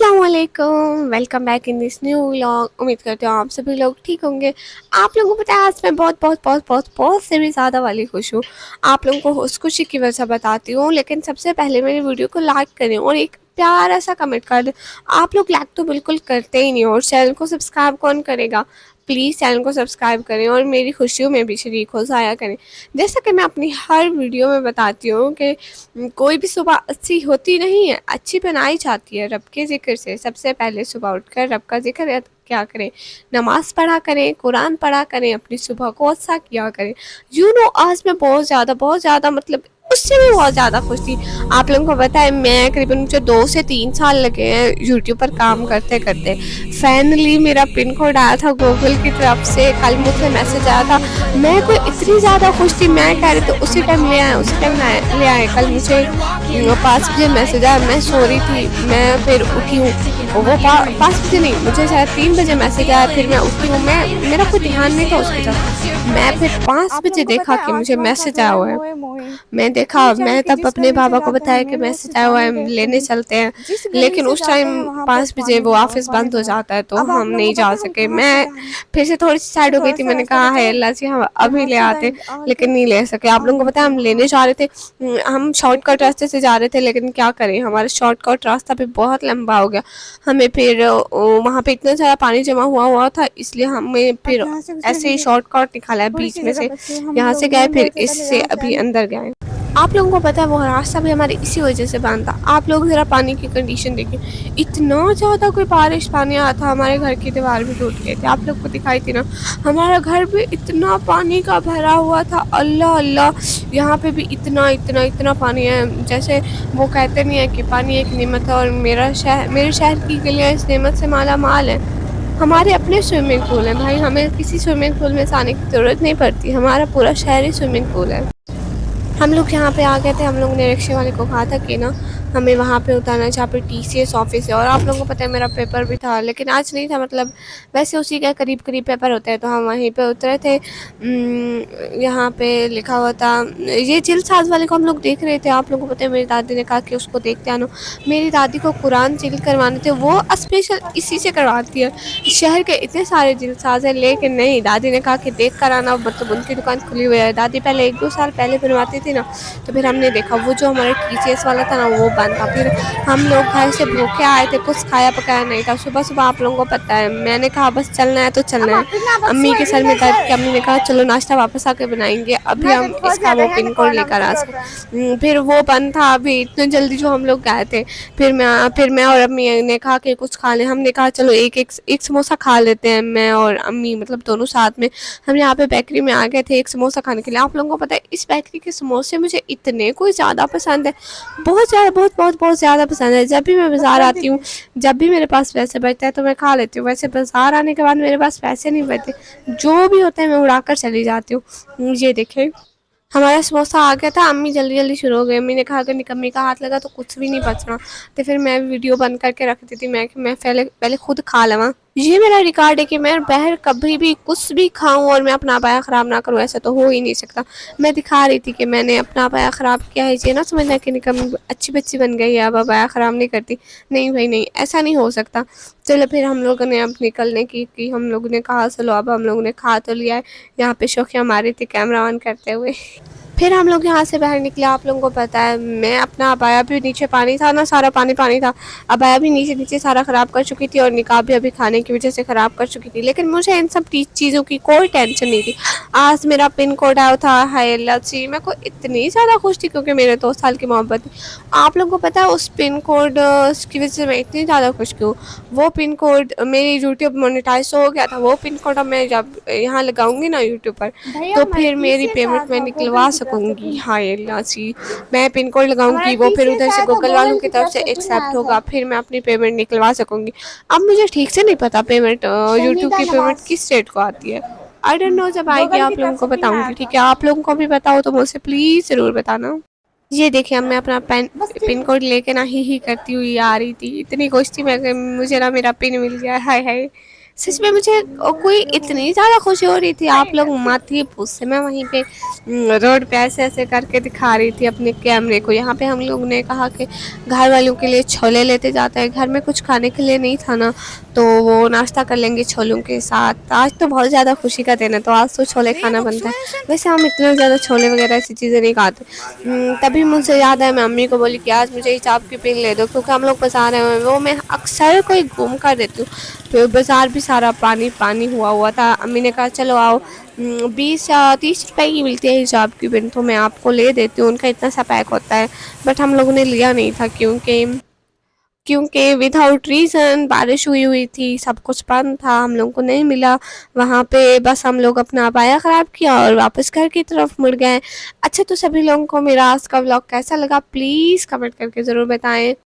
अस्सलामुअलैकुम, welcome back in this new vlog. उम्मीद करती हूँ आप सभी लोग ठीक होंगे। आप लोगों को पता है आज मैं बहुत बहुत बहुत बहुत बहुत से भी ज़्यादा वाली खुश हूँ। आप लोगों को उस खुशी की वजह बताती हूँ, लेकिन सबसे पहले मेरी वीडियो को लाइक करें और एक प्यारा सा कमेंट कर दें। आप लोग लाइक तो बिल्कुल करते ही नहीं और चैनल को सब्सक्राइब कौन करेगा। प्लीज़ चैनल को सब्सक्राइब करें और मेरी खुशियों में भी शरीक हो जाया करें। जैसा कि मैं अपनी हर वीडियो में बताती हूँ कि कोई भी सुबह अच्छी होती नहीं है, अच्छी बनाई जाती है रब के ज़िक्र से। सबसे पहले सुबह उठकर रब का ज़िक्र क्या करें, नमाज पढ़ा करें, कुरान पढ़ा करें, अपनी सुबह को अच्छा किया करें। आज मैं बहुत ज़्यादा मतलब उससे भी बहुत ज़्यादा खुश थी। आप लोगों को पता है मैं करीबन मुझे 2 से 3 साल लगे हैं यूट्यूब पर काम करते करते। फाइनली मेरा पिन कोड आया था गूगल की तरफ से, कल मुझसे मैसेज आया था। मैं कोई इतनी ज़्यादा खुश थी, मैं कह रही थी उसी टाइम ले आए, उसी टाइम ले आए। कल मुझे 5 बजे मैसेज आया, मैं सो रही थी, मैं फिर उठी हूँ। वो 5 बजे नहीं, मुझे शायद 3 बजे मैसेज आया, फिर मैं उठी हूँ। मेरा कोई ध्यान नहीं था उसकी तरफ। मैं फिर 5 बजे देखा कि मुझे मैसेज आया हुआ है। मैं देखा, मैं तब अपने पापा को बताया कि मैसेज आया हुआ है, हम लेने चलते हैं। लेकिन उस टाइम 5 बजे वो ऑफिस बंद हो जाता है, तो हम नहीं जा सके। मैं फिर से थोड़ी सी सैड हो गई थी, मैंने कहा है अल्लाह जी हम अभी ले आते, लेकिन नहीं ले सके। आप लोगों को पता है हम लेने जा रहे थे, हम शॉर्टकट रास्ते से जा रहे थे, लेकिन क्या करें हमारा शॉर्टकट रास्ता भी बहुत लंबा हो गया। हमें फिर वहाँ पे इतना सारा पानी जमा हुआ हुआ था, इसलिए हमें फिर ऐसे ही शॉर्टकट निकाला है बीच में से। यहाँ से गए फिर इससे अभी अंदर गए। आप लोगों को पता है वो रास्ता भी हमारे इसी वजह से बंद था। आप लोग ज़रा पानी की कंडीशन देखिए, इतना ज़्यादा कोई बारिश पानी आया था, हमारे घर की दीवार भी टूट गई थी। आप लोग को दिखाई थी ना, हमारा घर भी इतना पानी का भरा हुआ था। अल्लाह अल्लाह, यहाँ पे भी इतना इतना इतना पानी है। जैसे वो कहते नहीं है कि पानी एक नेमत है, और मेरे शहर की गलियाँ इस नेमत से माला माल है। हमारे अपने स्विमिंग पूल हैं भाई, हमें किसी स्विमिंग पूल में जाने की ज़रूरत नहीं पड़ती, हमारा पूरा शहर ही स्विमिंग पूल है। हम लोग यहाँ पे आ गए थे। हम लोगों ने रिक्शे वाले को कहा था कि ना हमें वहाँ पे उतारना है जहाँ पे टीसीएस ऑफिस है। और आप लोगों को पता है मेरा पेपर भी था, लेकिन आज नहीं था, मतलब वैसे उसी के करीब करीब पेपर होता है, तो हम वहीं पे उतरे थे। यहाँ पे लिखा हुआ था, ये चिल साज वाले को हम लोग देख रहे थे। आप लोगों को पता है मेरी दादी ने कहा कि उसको देखते आना। मेरी दादी को कुरान चिल करवाने थे, वो स्पेशल इसी से करवाती है। शहर के इतने सारे चिल साज हैं, लेकिन नहीं, दादी ने कहा कि देख कर आना, मतलब उनकी दुकान खुली हुई है। दादी पहले 1-2 साल पहले बनवाती थी ना, तो फिर हमने देखा वो जो हमारा टीसीएस वाला था ना वो बंद था। फिर हम लोग घर से भूखे आए थे, कुछ खाया पकाया नहीं था। सुबह सुबह आप लोगों को पता है मैंने कहा बस चलना है तो चलना है। अम्मी के सर में दर्द की, अम्मी ने कहा चलो नाश्ता वापस आके बनाएंगे, अभी हम इसका वो पिन कोड लेकर आ सके। फिर वो बंद था अभी इतने जल्दी जो हम लोग गए थे। फिर मैं और अम्मी ने कहा कि कुछ खा लें। हमने कहा चलो एक समोसा खा लेते हैं, मैं और अम्मी मतलब दोनों साथ में। हम यहाँ पे बेकरी में आ गए थे एक समोसा खाने के लिए। आप लोगों को पता है इस बेकरी के समोसे मुझे इतने कोई ज़्यादा पसंद है, बहुत ज़्यादा, बहुत बहुत बहुत ज़्यादा पसंद है। जब भी मैं बाज़ार आती हूँ, जब भी मेरे पास पैसे बचते हैं तो मैं खा लेती हूँ। वैसे बाज़ार आने के बाद मेरे पास पैसे नहीं बचते, जो भी होता है मैं उड़ाकर चली जाती हूँ। ये देखें हमारा समोसा आ गया था। अम्मी जल्दी जल्दी शुरू हो गई। अम्मी ने कहा अगर निकम्मी का हाथ लगा तो कुछ भी नहीं बचना। तो फिर मैं वीडियो बंद करके रखती थी, मैं पहले पहले खुद खा लवां। ये मेरा रिकॉर्ड है कि मैं बाहर कभी भी कुछ भी खाऊं और मैं अपना पाया ख़राब ना करूं, ऐसा तो हो ही नहीं सकता। मैं दिखा रही थी कि मैंने अपना पाया ख़राब किया है, ये ना समझना कि निकम्मी अच्छी बच्ची बन गई है, अब पाया ख़राब नहीं करती। नहीं भाई नहीं, ऐसा नहीं हो सकता। चलो फिर हम लोगों ने अब निकलने की हम लोगों ने कहा चलो अब हम लोगों ने खा तो लिया है। यहाँ पे शौकिया मारी थी कैमरा ऑन करते हुए। फिर हम लोग यहाँ से बाहर निकले। आप लोगों को पता है मैं अपना अबाया भी, नीचे पानी था ना, सारा पानी पानी था। अबाया भी नीचे नीचे सारा ख़राब कर चुकी थी और निकाब भी अभी खाने की वजह से ख़राब कर चुकी थी, लेकिन मुझे इन सब चीज़ों की कोई टेंशन नहीं थी। आज मेरा पिन कोड आया था, हाय अल्लाह जी, मैं को इतनी ज़्यादा खुश थी क्योंकि मेरे 2 साल की मोहब्बत थी। आप लोगों को पता है उस पिन कोड की वजह से मैं इतनी ज़्यादा खुश क्यों। वो पिन कोड मेरी यूट्यूब मोनेटाइज हो गया था। वो पिन कोड अब मैं जब यहाँ लगाऊंगी ना यूट्यूब पर, तो फिर मेरी पेमेंट मैं निकलवा सकूंगी। हाय अल्लाह जी, मैं पिन कोड लगाऊंगी, वो फिर उधर से गूगल वालों की तरफ से एक्सेप्ट होगा, फिर मैं अपनी पेमेंट निकलवा सकूंगी। अब मुझे ठीक से नहीं पता पेमेंट, यूट्यूब की पेमेंट किस रेट को आती है। आई डोंट नो, जब आएगी आप लोगों को बताऊंगी, ठीक है। आप लोगों को भी बताओ तो मुझसे प्लीज़ ज़रूर बताना। ये देखिए अब मैं अपना पिन कोड लेके ना ही करती हुई आ रही थी। इतनी खुश थी मैं कि मुझे ना मेरा पिन मिल गया, हाय हाय। सच में मुझे कोई इतनी ज़्यादा खुशी हो रही थी, आप लोग मत ही पूछिए। मैं वहीं पे रोड पे ऐसे-ऐसे करके दिखा रही थी अपने कैमरे को। यहाँ पे हम लोग ने कहा कि घर वालों के लिए छोले लेते जाते हैं, घर में कुछ खाने के लिए नहीं था ना, तो वो नाश्ता कर लेंगे छोलों के साथ। आज तो बहुत ज़्यादा खुशी का दिन है, तो आज तो छोले खाना बनता है। वैसे हम इतने ज़्यादा छोले वगैरह ऐसी चीज़ें नहीं खाते। तभी मुझसे याद आया, मैं अम्मी को बोली कि आज मुझे हिसाब की पिन ले दो, क्योंकि हम लोग बाज़ार आए हुए हैं। वो मैं अक्सर कोई घूम कर देती हूँ, तो बाज़ार भी सारा पानी-पानी हुआ था। अम्मी ने कहा चलो आओ, 20 या 30 रुपए की मिलती है हिसाब की पिन, तो मैं आपको ले देती हूँ। उनका इतना सा पैक होता है, बट हम लोगों ने लिया नहीं था, क्योंकि विदाउट रीज़न बारिश हुई थी, सब कुछ बंद था, हम लोगों को नहीं मिला। वहाँ पे बस हम लोग अपना अबाया ख़राब किया और वापस घर की तरफ मुड़ गए। अच्छा, तो सभी लोगों को मेरा आज का व्लॉग कैसा लगा प्लीज़ कमेंट करके ज़रूर बताएँ।